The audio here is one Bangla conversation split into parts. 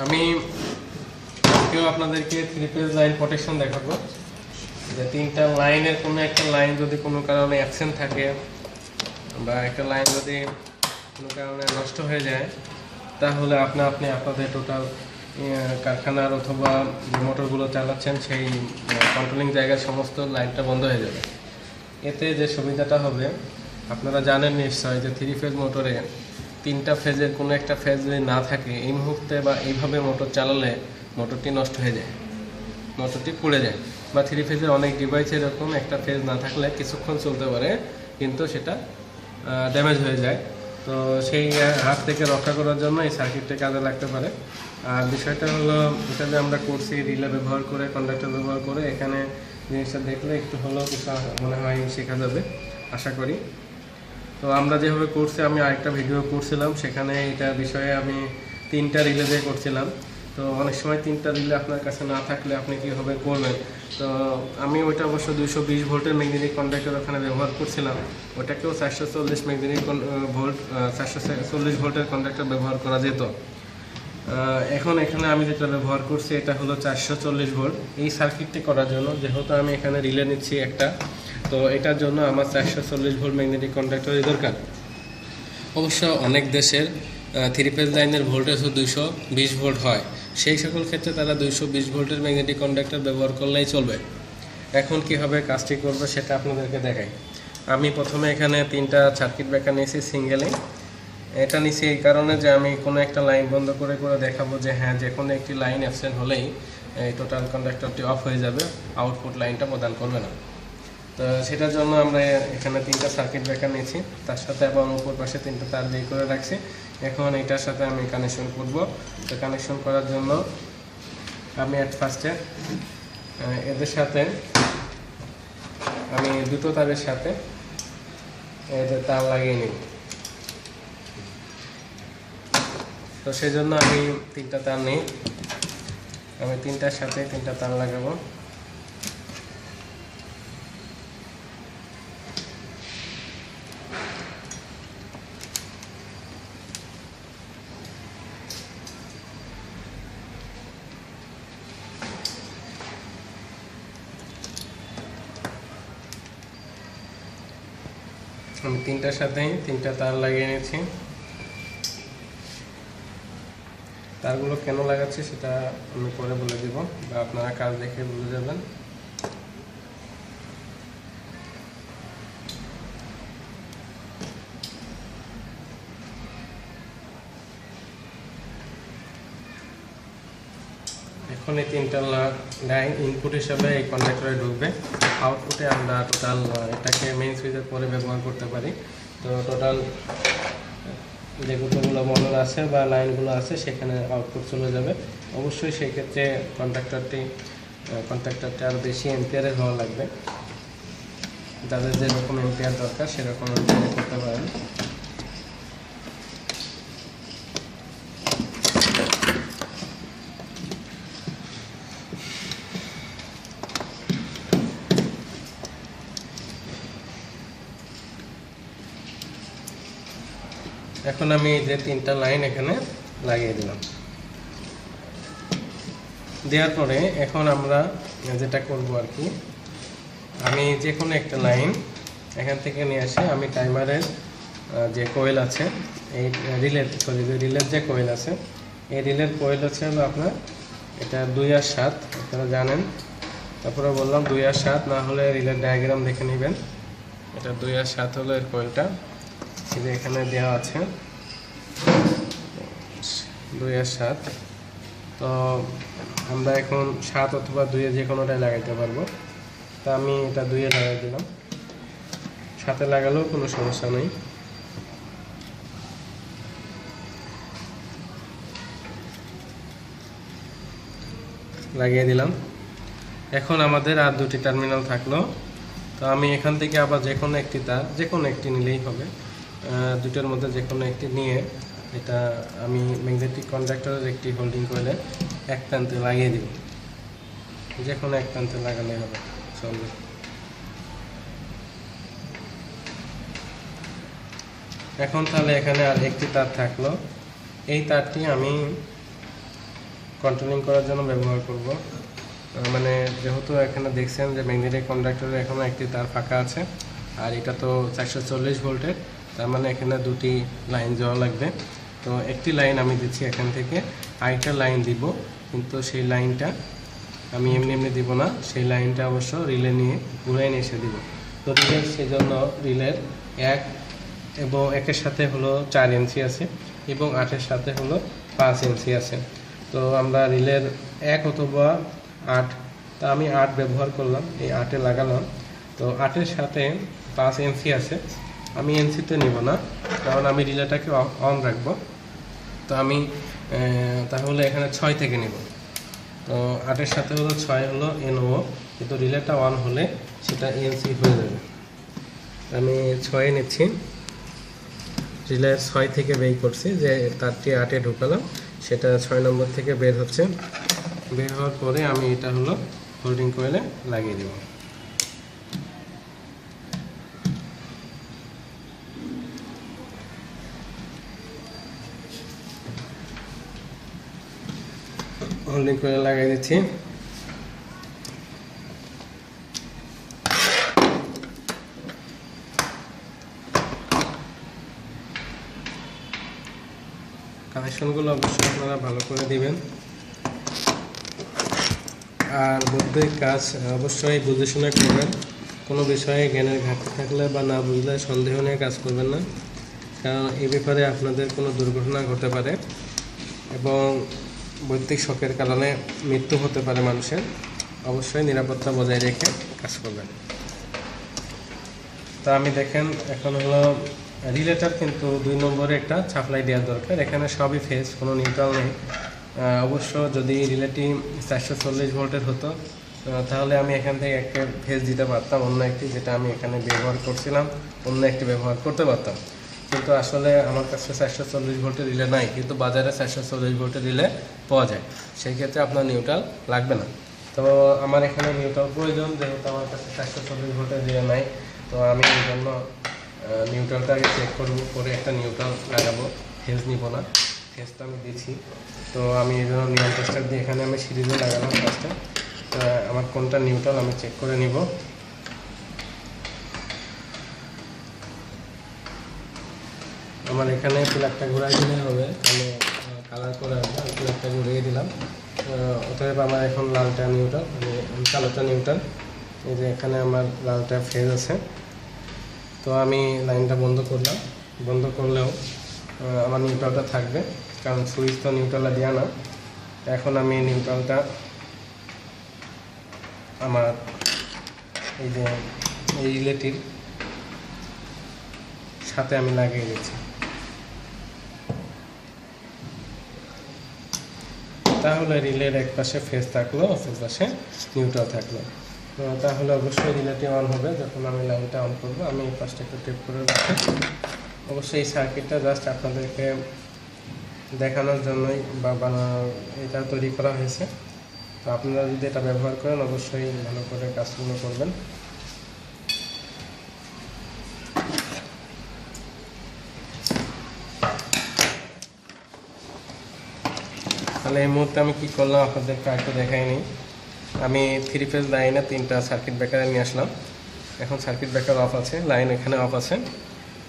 আমি আজকেও আপনাদেরকে 3 ফেজ লাইন প্রোটেকশন দেখাবো। যে 3টা লাইনের কোনো একটা লাইন যদি কোনো কারণে অ্যাবসেন্ট থাকে বা একটা লাইন যদি কোনো কারণে নষ্ট হয়ে যায়, তাহলে আপনাদের টোটাল কারখানার অথবা যে মোটরগুলো চালাচ্ছেন সেই কন্ট্রোলিং জায়গার সমস্ত লাইনটা বন্ধ হয়ে যাবে। এতে যে সুবিধাটা হবে, আপনারা জানেন নিশ্চয় যে 3 ফেজ মোটরে 3টা ফেজের কোনো একটা ফেজ যদি না থাকে, এই মুহূর্তে বা এইভাবে মোটর চালালে মোটরটি নষ্ট হয়ে যায়, মোটরটি পুড়ে যায়। বা 3 ফেজের অনেক ডিভাইস এরকম একটা ফেজ না থাকলে কিছুক্ষণ চলতে পারে, কিন্তু সেটা ড্যামেজ হয়ে যায়। তো সেই হাত থেকে রক্ষা করার জন্য এই সার্কিটটা কাজে লাগতে পারে। আর বিষয়টা হলো, এটা যে আমরা করছি রিলে ব্যবহার করে, কন্ডাক্টর ব্যবহার করে, এখানে জিনিসটা দেখলে একটু হলেও কিছু মনে হয় শেখা যাবে আশা করি। তো আমরা যেভাবে করছি, আমি আরেকটা ভিডিও করছিলাম, সেখানে এটা বিষয়ে আমি 3টা রিলে দিয়ে করছিলাম। তো অনেক সময় 3টা রিলে আপনার কাছে না থাকলে আপনি কীভাবে করবেন। তো আমি ওইটা অবশ্য 220 ভোল্টের ম্যাগনেটিক কন্ডাক্টর ওখানে ব্যবহার করছিলাম। ওটাকেও 440 ম্যাগনেটিক ভোল্ট 440 ভোল্টের কন্ডাক্টর ব্যবহার করা যেত। এখন এখানে আমি যেটা ব্যবহার করছি এটা হলো 440 ভোল্ট। এই সার্কিটটি করার জন্য যেহেতু আমি এখানে রিলে নিচ্ছি একটা, তো এটার জন্য আমার 440 ভোল্ট ম্যাগনেটিক কন্ডাক্টরই দরকার। অবশ্য অনেক দেশের 3 ফেজ লাইনের ভোল্টেজ 220 ভোল্ট হয়, সেই সকল ক্ষেত্রে তারা 220 ভোল্টের ম্যাগনেটিক কন্ডাক্টর ব্যবহার করলেই চলবে। এখন কীভাবে কাজটি করবে সেটা আপনাদেরকে দেখাই। আমি প্রথমে এখানে 3টা সার্কিট ব্রেকার নিয়েছি সিঙ্গেলে। এটা নিয়েছি এই কারণে যে আমি কোনো একটা লাইন বন্ধ করে করে দেখাবো যে হ্যাঁ, যে কোনো একটি লাইন অ্যাবসেন্ট হলেই এই টোটাল কন্ডাক্টরটি অফ হয়ে যাবে, আউটপুট লাইনটা প্রদান করবে না। তো সেটার জন্য আমরা এখানে 3টা সার্কিট ব্রেকার নিয়েছি, তার সাথে এবং উপর পাশে 3টা তার বের করে রাখছি। এখন এটার সাথে আমি কানেকশন করব। তো কানেকশন করার জন্য আমি অ্যাট ফার্স্টে এদের সাথে আমি দুটো তারের সাথে এদের তার লাগিয়ে নিব। তো সেই জন্য আমি 3টা তার নিই, আমি 3টার সাথে 3টা তার লাগাবো। আমি 3টার সাথেই 3টা তার লাগিয়ে নিয়েছি। তারগুলো কেন লাগাচ্ছি সেটা আমি পরে বলে দিব, বা আপনারা কাজ দেখে বুঝে যাবেন। এখন এই 3টা লাইন ইনপুট হিসাবে এই কন্ডাক্টরে ঢুকবে, আউটপুটে আমরা টোটাল এটাকে মেইন সুইচের পরে ব্যবহার করতে পারি। তো টোটাল যে কতগুলো মডেল আছে বা লাইনগুলো আছে সেখানে আউটপুট চলে যাবে। অবশ্যই সেই ক্ষেত্রে কন্ডাক্টরটি আরও বেশি এম্পিয়ারের হওয়া লাগবে। যাদের যেরকম এম্পিয়ার দরকার সেরকম এম্পিয়ারে করতে পারেন। এখন আমি যে 3টা লাইন এখানে লাগিয়ে দিলাম। দেওয়ার পরে এখন আমরা যেটা করব আর কি, আমি যে কোনো একটা লাইন এখান থেকে নিয়ে আসি। আমি টাইমারের যে কোয়েল আছে, এই রিলের যে কোয়েল আছে, এই রিলের কোয়েল হচ্ছে হলো আপনার এটা 2 আর 7, আপনারা জানেন। তারপরে বললাম 2 আর 7 না হলে রিলের ডায়াগ্রাম দেখে নেবেন। এটা 2 আর 7 হলো এর কোয়েলটা, এই যে এখানে দেওয়া আছে 2 আর 7। তো আমরা এখন 7 অথবা 2 যে কোনোটাই লাগাইতে পারবো। তা আমি এটা 2 লাগাই দিলাম, 7 লাগালেও কোনো সমস্যা নেই। লাগিয়ে দিলাম। এখন আমাদের আর 2টি টার্মিনাল থাকলো। তো আমি এখান থেকে আবার যে কোনো একটি তার, যে কোনো একটি নিলেই হবে, 2টার মধ্যে যে কোনো একটি নিয়ে এটা আমি ম্যাগনেটিক কন্ডাক্টরের একটি হোল্ডিং কয়েলে এক প্রান্তে লাগিয়ে দিব। যে কোনো এক প্রান্তে লাগালে হবে, চলবে। এখন তাহলে এখানে আর একটি তার থাকলো। এই তারটি আমি কন্ট্রোলিং করার জন্য ব্যবহার করব। মানে যেহেতু এখানে দেখছেন যে ম্যাগনেটিক কন্ডাক্টরে এখনও একটি তার ফাঁকা আছে, আর এটা তো 440 ভোল্টের, তার মানে এখানে দুটি লাইন যাওয়া লাগবে। তো একটি লাইন আমি দিচ্ছি এখান থেকে, আরেকটা লাইন দিব, কিন্তু সেই লাইনটা আমি এমনি এমনি দিব না, সেই লাইনটা অবশ্য রিলে নিয়ে ঘুরে নিয়ে এসে দিব। তো রিলের সেই জন্য রিলের 1 এবং 1-এর সাথে হলো 4 ইঞ্চি আছে এবং 8-এর সাথে হলো 5 ইঞ্চি আছে। তো আমরা রিলের 1 অথবা 8, তা আমি 8 ব্যবহার করলাম, এই 8-এ লাগালাম। তো 8-এর সাথে 5 ইঞ্চি আছে, আমি এনসিতে নিব না, কারণ আমি রিলেটাকে অন রাখবো। তো আমি তাহলে এখানে 6 থেকে নিব। তো 8-এর সাথে হলো 6 হলো NO, কিন্তু রিলেটা অন হলে সেটা এনসি হয়ে যাবে। আমি 6 নিচ্ছি, রিলের 6 থেকে বের করছি, যে তারটি 8-এ ঢুকালাম, সেটা 6 নম্বর থেকে বের হচ্ছে। বের হওয়ার পরে আমি এটা হলো হোল্ডিং কয়েলে লাগিয়ে দেব। হোল্ডিং কয়েলে লাগিয়ে দিচ্ছি। কানেকশনগুলো অবশ্যই আপনারা ভালো করে দিবেন, আর বৈদ্যুতিক কাজ অবশ্যই বুঝে শুনে করবেন। কোনো বিষয়ে জ্ঞানের ঘাটতি থাকলে বা না বুঝলে সন্দেহ নিয়ে কাজ করবেন না, কারণ এই ব্যাপারে আপনাদের কোনো দুর্ঘটনা ঘটতে পারে এবং বৈদ্যুতিক শকের কারণে মৃত্যু হতে পারে মানুষের। অবশ্যই নিরাপত্তা বজায় রেখে কাজ করবেন। তা আমি দেখেন এখন হলো রিলেটার, কিন্তু 2 নম্বরে একটা সাপ্লাই দেওয়ার দরকার। এখানে সবই ফেজ, কোনো নিউট্রাল নেই। অবশ্য যদি রিলেটি 440 ভোল্টের হতো, তাহলে আমি এখান থেকে একটা ফেজ দিতে পারতাম, অন্য একটি যেটা আমি এখানে ব্যবহার করছিলাম অন্য একটি ব্যবহার করতে পারতাম। কিন্তু আসলে আমার কাছে 440 ভোল্টের রিলে নাই, কিন্তু বাজারে 440 ভোল্টের রিলে পাওয়া যায়, সেই ক্ষেত্রে আপনার নিউট্রাল লাগবে না। তো আমার এখানে নিউট্রাল প্রয়োজন, যেহেতু আমার কাছে 440 ভোল্টের রিলে নাই। তো আমি এই জন্য নিউট্রালটা আগে চেক করবো, করে একটা নিউট্রাল লাগাবো, ফেজ নিব না। ফেজটা আমি দিচ্ছি, তো আমি এই জন্য নিয়ম টেস্টার দিয়ে এখানে আমি সিরিজে লাগালাম ফার্স্টে। তো আমার কোনটা নিউট্রাল আমি চেক করে নিব। আমার এখানে প্লাগটা ঘুরাই দিলে হবে, আমি কালার করে প্লাগটা ঘুরিয়ে দিলাম। অতএব আমার এখন লালটা নিউট্রাল, আমি কালোটা নিউট্রাল। এই যে এখানে আমার লালটা ফেজ আছে। তো আমি লাইনটা বন্ধ করলাম, বন্ধ করলেও আমার নিউট্রালটা থাকবে, কারণ সুইচ তো নিউট্রালটা দেওয়া না। এখন আমি নিউট্রালটা আমার এই যে এই রিলেটির সাথে আমি লাগিয়ে দিচ্ছি। তাহলে রিলের এক পাশে ফেজ থাকলো, অপর পাশে নিউট্রাল থাকলো। তাহলে অবশ্যই রিলেটি অন হবে যখন আমি লাইনটা অন করবো। আমি এই পাশটা একটু টেপ করে রাখি। অবশ্যই এই সার্কিটটা জাস্ট আপনাদেরকে দেখানোর জন্যই বা এটা তৈরি করা হয়েছে। তো আপনারা যদি এটা ব্যবহার করেন অবশ্যই ভালো করে কাজগুলো করবেন। তাহলে এই মুহূর্তে আমি কী করলাম আপনাদেরকে একটু দেখাইনি। আমি 3 ফেজ লাইনে 3টা সার্কিট ব্রেকারে নিয়ে আসলাম। এখন সার্কিট ব্রেকার অফ আছে, লাইন এখানে অফ আছে,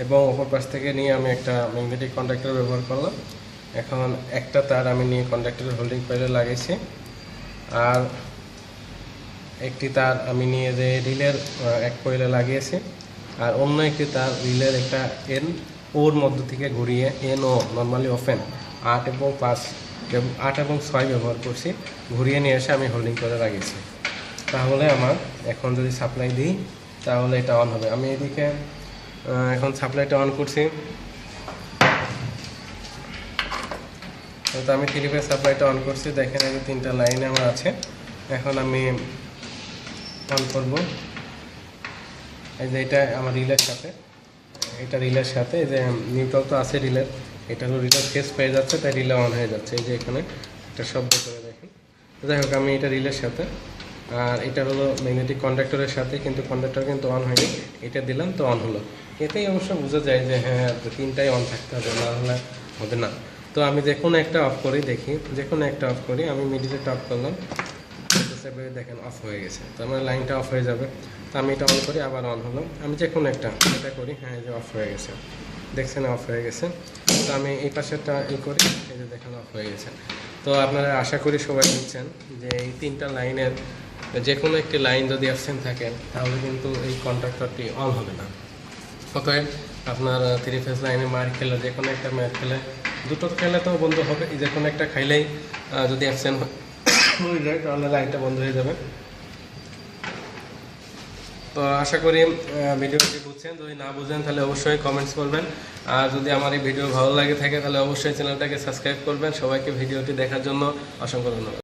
এবং অপর পাশ থেকে নিয়ে আমি একটা ম্যাগনেটিক কন্ডাক্টর ব্যবহার করলাম। এখন একটা তার আমি নিয়ে কন্ডাক্টরের হোল্ডিং কয়েলে লাগাইছি, আর একটি তার আমি নিয়ে যে রিলের এক কয়েলে লাগিয়েছি, আর অন্য একটি তার রিলের একটা ওর মধ্য থেকে ঘুরিয়ে NO নর্মালি ওপেন 8 এবং 6 ব্যবহার করছি, ঘুরিয়ে নিয়ে এসে আমি হোল্ডিং করে লাগিয়েছি। তাহলে আমার এখন যদি সাপ্লাই দিই তাহলে এটা অন হবে। আমি এদিকে এখন সাপ্লাইটা অন করছি। তো আমি 3 ফেজ সাপ্লাইটা অন করছি, দেখেন এই যে 3টা লাইন আমার আছে। এখন আমি অন করব। এই যে এটা আমার রিলের সাথে, এটা রিলের সাথে, এই যে নিউট্রাল তো আছে রিলের, এটা হলো রিলের ফেজ পেয়ে যাচ্ছে, তাই রিলে অন হয়ে যাচ্ছে। এই যে এখানে একটা শব্দ করে দেখেন। যাই হোক, আমি এটা রিলের সাথে, আর এটা হলো ম্যাগনেটিক কন্ডাক্টরের সাথে, কিন্তু কন্ডাক্টর কিন্তু অন হয়নি। এটা দিলাম তো অন হলো। এতেই অবশ্য বোঝা যায় যে হ্যাঁ 3টাই অন থাকতে হবে, না হলে হবে না। তো তো আমি যে কোনো একটা অফ করি, দেখি যে কোনো একটা অফ করি, আমি মিডিলে টপ করলাম, দেখেন অফ হয়ে গেছে। তো আমার লাইনটা অফ হয়ে যাবে। তো আমি এটা অন করি, আবার অন হলো, আমি যে কোনো একটা এটা করি, হ্যাঁ এই যে অফ হয়ে গেছে, দেখছেন অফ হয়ে গেছে। তো আমি এই পাশেরটা এই করি, এই যে দেখেন অফ হয়ে গেছে। তো আপনারা আশা করি সবাই বুঝছেন যে এই তিনটা লাইনের যে কোনো একটি লাইন যদি অ্যাবসেন্ট থাকে তাহলে কিন্তু এই কন্ট্রাক্টরটি অন হবে না। অতএব আপনার 3 ফেজ লাইনে মার খেলে, যে কোনো একটা মার খেলে, দুটো খেলে তো বন্ধ হবে, যে কোনো একটা খাইলেই যদি অ্যাবসেন্ট হয়ে যায় তাহলে লাইনটা বন্ধ হয়ে যাবে। তো আশা করি ভিডিওটি বুঝছেন। যদি না বুঝেন তাহলে অবশ্যই কমেন্টস করবেন। আর যদি আমার এই ভিডিও ভালো লাগে থাকে তাহলে অবশ্যই চ্যানেলটাকে সাবস্ক্রাইব করবেন। সবাইকে ভিডিওটি দেখার জন্য অসংখ্য ধন্যবাদ।